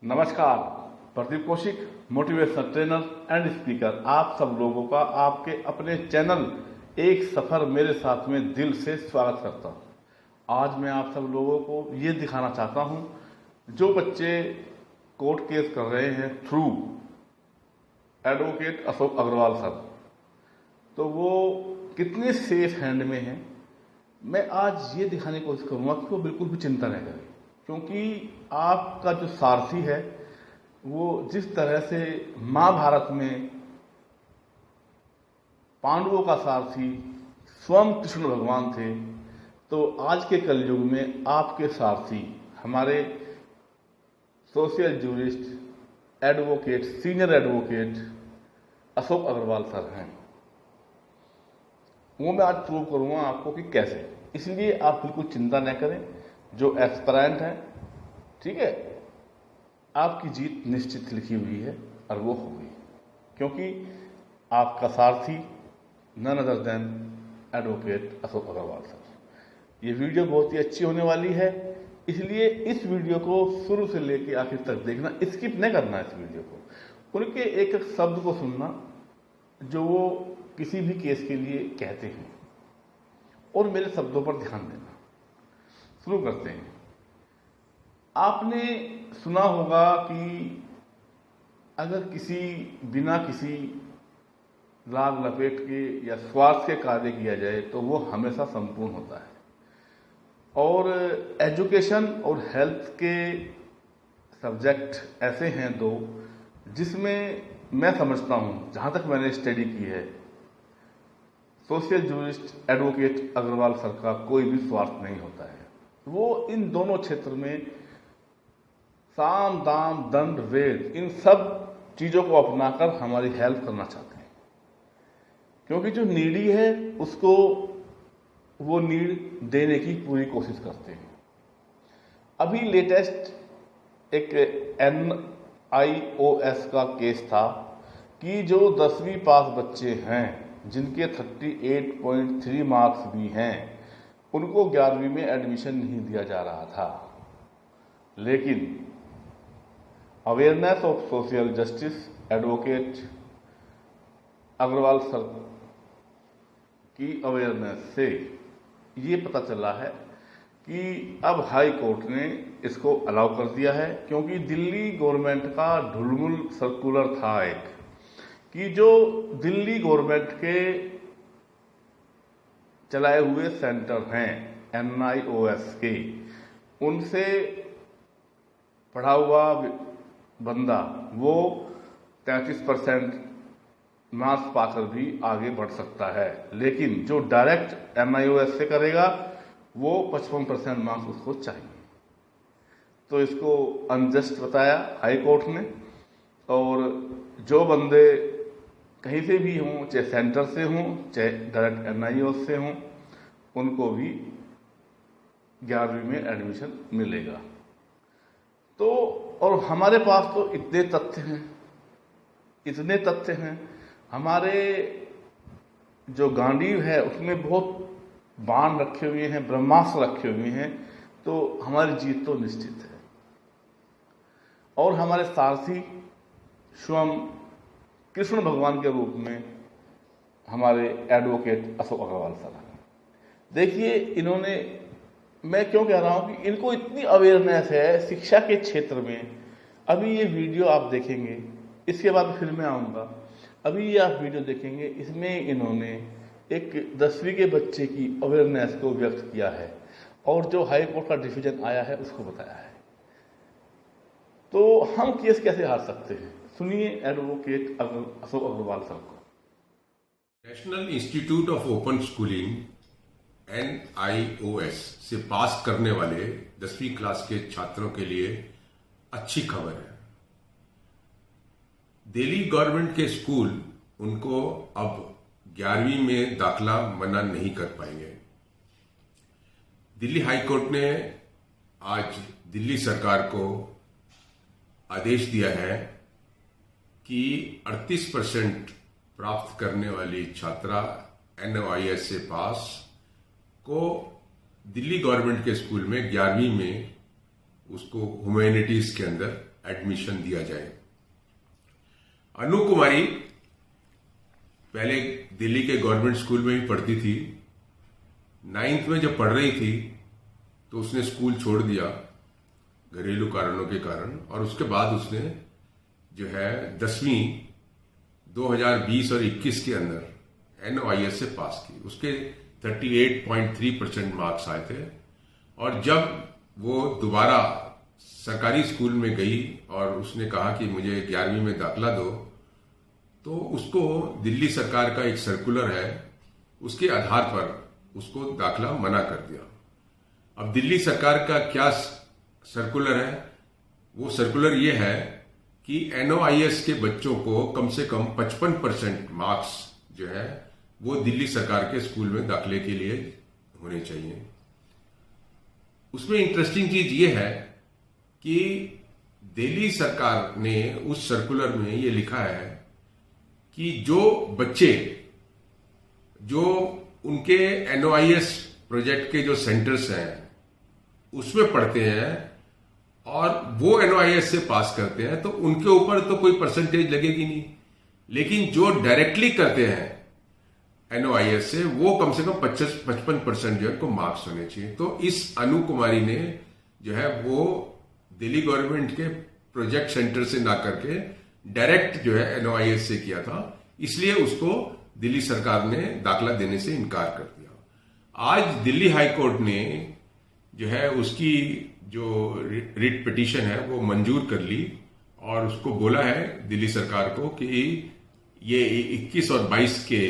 नमस्कार। Pradeep Kaushik, motivational trainer and speaker, आप सब लोगों का आपके अपने चैनल एक सफर मेरे साथ में दिल से स्वागत करता हूं। आज मैं आप सब लोगों को ये दिखाना चाहता हूं, जो बच्चे कोर्ट केस कर रहे हैं through advocate Ashok Agarwal sir, तो वो कितने सेफ हैंड में हैं। मैं आज ये दिखाने की कोशिश करूंगा कि वो बिल्कुल भी चिंता नहीं करें, क्योंकि आपका जो सारथी है वो जिस तरह से महाभारत में पांडवों का सारथी स्वयं कृष्ण भगवान थे, तो आज के कलयुग में आपके सारथी हमारे social jurist, advocate, senior advocate Ashok Agarwal sir हैं। वो मैं आज प्रूव करूंगा आपको कि कैसे। इसलिए आप बिल्कुल चिंता न करें, जो एस्पिरेंट हैं, ठीक है, आपकी जीत निश्चित लिखी हुई है और वो होगी, क्योंकि आपका सारथी none other than advocate Ashok Agarwal sir. ये वीडियो बहुत ही अच्छी होने वाली है, इसलिए इस वीडियो को शुरू से लेकर आखिर तक देखना, स्किप नहीं करना इस वीडियो को। उनके एक एक शब्द को सुनना जो वो किसी भी केस के लिए कहते हैं, और मेरे शब्दों पर ध्यान देना। शुरू करते हैं। आपने सुना होगा कि अगर बिना किसी लाग लपेट के या स्वार्थ के कार्य किया जाए तो वो हमेशा संपूर्ण होता है। और एजुकेशन और हेल्थ के सब्जेक्ट ऐसे हैं दो, जिसमें मैं समझता हूँ, जहाँ तक मैंने स्टडी की है, social jurist advocate Agarwal sir का कोई भी स्वार्थ नहीं होता है। वो इन दोनों क्षेत्र में साम दाम दंड वेद इन सब चीज़ों को अपनाकर हमारी हेल्प करना चाहते हैं, क्योंकि जो नीडी है उसको वो नीड देने की पूरी कोशिश करते हैं। अभी लेटेस्ट एक NIOS का केस था कि जो 10वीं पास बच्चे हैं, जिनके 38.3 मार्क्स भी हैं, उनको 11वीं में एडमिशन नहीं दिया जा रहा था। लेकिन awareness of social justice advocate Agarwal sir की अवेयरनेस से ये पता चला है कि अब हाई कोर्ट ने इसको अलाउ कर दिया है, क्योंकि दिल्ली गवर्नमेंट का ढुलमुल सर्कुलर था एक, कि जो दिल्ली गवर्नमेंट के चलाए हुए सेंटर हैं NIOS के, उनसे पढ़ा हुआ बंदा वो 33% मार्क्स पाकर भी आगे बढ़ सकता है, लेकिन जो डायरेक्ट NIOS से करेगा वो 55% मार्क्स उसको चाहिए। तो इसको अनजस्ट बताया हाई कोर्ट ने, और जो बंदे कहीं से भी हों, चाहे सेंटर से हों चाहे डायरेक्ट NIOS से हों, उनको भी 11वीं में एडमिशन मिलेगा। तो और हमारे पास तो इतने तथ्य हैं, हमारे जो गांडीव है उसमें बहुत बाण रखे हुए हैं, ब्रह्मास्त्र रखे हुए हैं, तो हमारी जीत तो निश्चित है। और हमारे सारथी स्वयं कृष्ण भगवान के रूप में हमारे एडवोकेट अशोक अग्रवाल सर हैं। देखिए, इन्होंने, मैं क्यों कह रहा हूं कि इनको इतनी अवेयरनेस है शिक्षा के क्षेत्र में। अभी ये वीडियो आप देखेंगे, इसके बाद फिर मैं आऊँगा। अभी ये आप वीडियो देखेंगे, इसमें इन्होंने एक 10वीं के बच्चे की अवेयरनेस को व्यक्त किया है, और जो हाई कोर्ट का डिसीजन आया है उसको बताया है। तो हम केस कैसे हार सकते हैं, सुनिए एडवोकेट अशोक अग्रवाल सर को। National institute of open schooling NIOS से पास करने वाले 10वीं क्लास के छात्रों के लिए अच्छी खबर है। दिल्ली गवर्नमेंट के स्कूल उनको अब 11वीं में दाखिला मना नहीं कर पाएंगे। दिल्ली हाई कोर्ट ने आज दिल्ली सरकार को आदेश दिया है कि 38% प्राप्त करने वाली छात्रा NIOS से पास को दिल्ली गवर्नमेंट के स्कूल में 11वीं में उसको ह्यूमैनिटीज के अंदर एडमिशन दिया जाए। अनु कुमारी पहले दिल्ली के गवर्नमेंट स्कूल में ही पढ़ती थी। 9th में जब पढ़ रही थी तो उसने स्कूल छोड़ दिया घरेलू कारणों के कारण, और उसके बाद उसने जो है 10वीं 2020 और 21 के अंदर NOIS से पास की। उसके 38.3% मार्क्स आए थे, और जब वो दोबारा सरकारी स्कूल में गई और उसने कहा कि मुझे 11वीं में दाखिला दो, तो उसको दिल्ली सरकार का एक सर्कुलर है, उसके आधार पर उसको दाखिला मना कर दिया। अब दिल्ली सरकार का क्या सर्कुलर है? वो सर्कुलर ये है कि NOIS के बच्चों को कम से कम 55% मार्क्स जो है वो दिल्ली सरकार के स्कूल में दाखिले के लिए होने चाहिए। उसमें इंटरेस्टिंग चीज ये है कि दिल्ली सरकार ने उस सर्कुलर में ये लिखा है कि जो बच्चे जो उनके NOIS प्रोजेक्ट के जो सेंटर्स हैं उसमें पढ़ते हैं और वो NOIS से पास करते हैं, तो उनके ऊपर तो कोई परसेंटेज लगेगी नहीं, लेकिन जो डायरेक्टली करते हैं NOIS से वो कम से कम 55% जो है को मार्क्स होने चाहिए। तो इस अनु कुमारी ने जो है वो दिल्ली गवर्नमेंट के प्रोजेक्ट सेंटर से ना करके डायरेक्ट जो है NOIS से किया था, इसलिए उसको दिल्ली सरकार ने दाखिला देने से इनकार कर दिया। आज दिल्ली हाई कोर्ट ने जो है उसकी जो रिट पिटीशन है वो मंजूर कर ली, और उसको बोला है दिल्ली सरकार को कि ये 21 और 22 के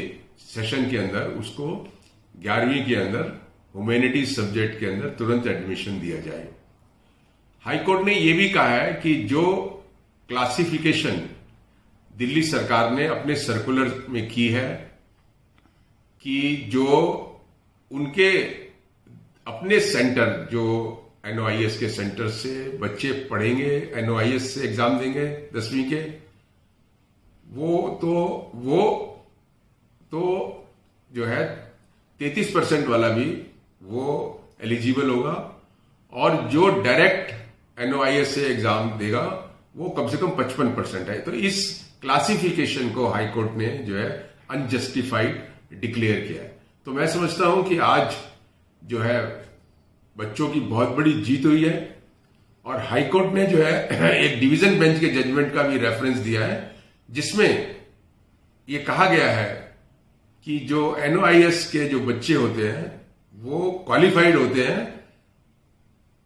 सेशन के अंदर उसको 11वीं के अंदर ह्यूमैनिटीज सब्जेक्ट के अंदर तुरंत एडमिशन दिया जाए। हाई कोर्ट ने यह भी कहा है कि जो क्लासिफिकेशन दिल्ली सरकार ने अपने सर्कुलर में की है कि जो उनके अपने सेंटर जो NOIS के सेंटर से बच्चे पढ़ेंगे, NOIS से एग्जाम देंगे 10वीं के, वो तो जो है 33% वाला भी वो एलिजिबल होगा, और जो डायरेक्ट NOIS से एग्जाम देगा वो कम से कम 55% है। तो इस क्लासिफिकेशन को हाई कोर्ट ने जो है अनजस्टिफाइड डिक्लेयर किया है। तो मैं समझता हूं कि आज जो है बच्चों की बहुत बड़ी जीत हुई है, और हाई कोर्ट ने जो है एक डिवीजन बेंच के जजमेंट का भी रेफरेंस दिया है, जिसमें ये कहा गया है कि जो NOIS के जो बच्चे होते हैं वो क्वालिफाइड होते हैं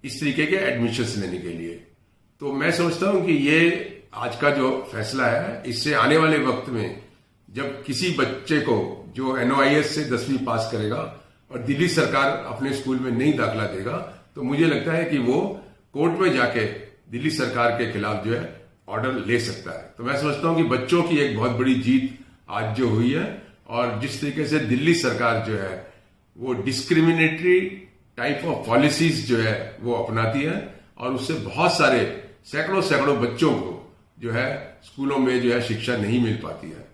इस तरीके के एडमिशंस लेने के लिए। तो मैं समझता हूं कि ये आज का जो फैसला है, इससे आने वाले वक्त में जब किसी बच्चे को जो NOIS से 10वीं पास करेगा और दिल्ली सरकार अपने स्कूल में नहीं दाखिला देगा, तो मुझे लगता है कि वो कोर्ट में जाके दिल्ली सरकार के खिलाफ जो है ऑर्डर ले सकता है। तो मैं समझता हूं कि बच्चों की एक बहुत बड़ी जीत आज जो हुई है, और जिस तरीके से दिल्ली सरकार जो है वो डिस्क्रिमिनेटरी टाइप ऑफ पॉलिसीज जो है वो अपनाती है, और उससे बहुत सारे सैकड़ों बच्चों को जो है स्कूलों में जो है शिक्षा नहीं मिल पाती है।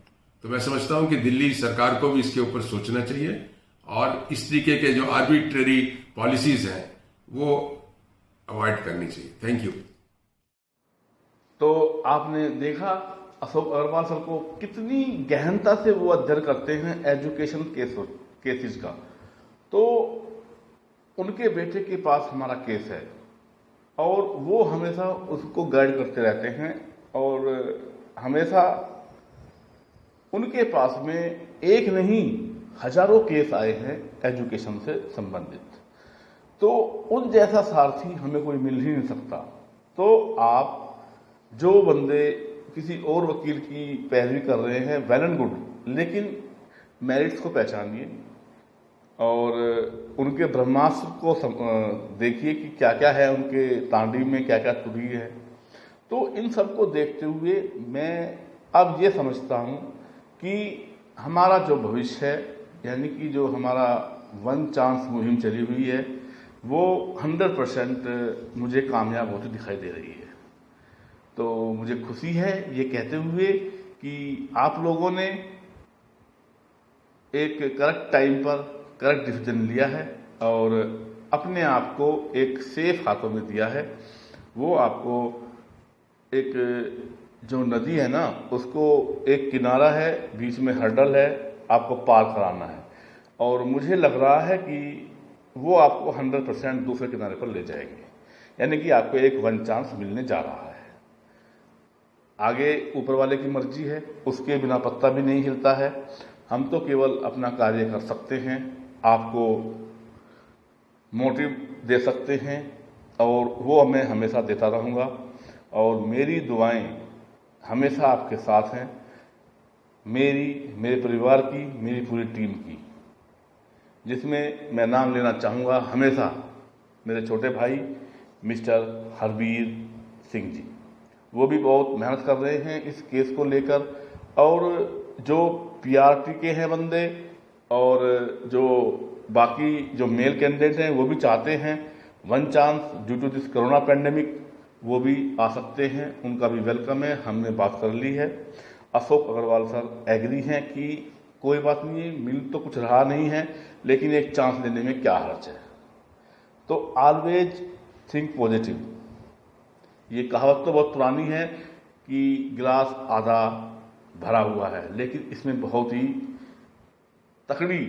तो मैं समझता हूं कि दिल्ली सरकार को भी इसके ऊपर सोचना चाहिए, और इस तरीके के जो आर्बिट्रेरी पॉलिसीज हैं वो अवॉइड करनी चाहिए। Thank you. तो आपने देखा अशोक अग्रवाल सर को कितनी गहनता से वो अध्ययन करते हैं एजुकेशन केसेस का। तो उनके बेटे के पास हमारा केस है और वो हमेशा उसको गाइड करते रहते हैं, और हमेशा उनके पास में एक नहीं हजारों केस आए हैं एजुकेशन से संबंधित। तो उन जैसा सारथी हमें कोई मिल ही नहीं सकता। तो आप जो बंदे किसी और वकील की पैरवी कर रहे हैं वेल एंड गुड, लेकिन मेरिट्स को पहचानिए और उनके ब्रह्मास्त्र को देखिए कि क्या क्या है उनके तांडी में, क्या क्या तुड़ी है। तो इन सब को देखते हुए मैं अब ये समझता हूँ कि हमारा जो भविष्य है, यानी कि जो हमारा वन चांस मुहिम चली हुई है, वो 100% मुझे कामयाब होती दिखाई दे रही है। तो मुझे खुशी है ये कहते हुए कि आप लोगों ने एक करेक्ट टाइम पर करेक्ट डिसीजन लिया है और अपने आप को एक सेफ हाथों में दिया है। वो आपको एक जो नदी है ना, उसको एक किनारा है, बीच में हर्डल है, आपको पार कराना है, और मुझे लग रहा है कि वो आपको 100% दूसरे किनारे पर ले जाएंगे, यानी कि आपको एक वन चांस मिलने जा रहा है। आगे ऊपर वाले की मर्जी है, उसके बिना पत्ता भी नहीं हिलता है। हम तो केवल अपना कार्य कर सकते हैं, आपको मोटिव दे सकते हैं, और वो मैं हमेशा देता रहूँगा, और मेरी दुआएं हमेशा आपके साथ हैं, मेरे परिवार की, मेरी पूरी टीम की, जिसमें मैं नाम लेना चाहूँगा हमेशा मेरे छोटे भाई मिस्टर हरबीर सिंह जी। वो भी बहुत मेहनत कर रहे हैं इस केस को लेकर, और जो पीआरटी के हैं बंदे, और जो बाकी जो मेल कैंडिडेट हैं, वो भी चाहते हैं one chance due to this corona pandemic, वो भी आ सकते हैं, उनका भी वेलकम है, हमने बात कर ली है। अशोक अग्रवाल सर एग्री हैं कि कोई बात नहीं, मिल तो कुछ रहा नहीं है, लेकिन एक चांस देने में क्या हर्ज है। तो ऑलवेज थिंक पॉजिटिव। ये कहावत तो बहुत पुरानी है कि गिलास आधा भरा हुआ है, लेकिन इसमें बहुत ही तकड़ी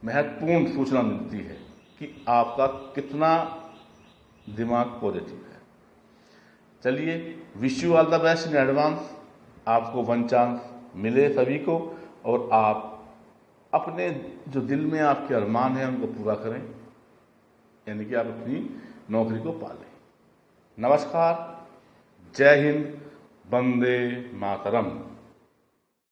महत्वपूर्ण सूचना मिलती है कि आपका कितना दिमाग पॉजिटिव है। चलिए, wish you all the best in advance. आपको वन चांस मिले सभी को, और आप अपने जो दिल में आपके अरमान हैं उनको पूरा करें, यानी कि आप अपनी नौकरी को पालें। नमस्कार, जय हिंद, वंदे मातरम।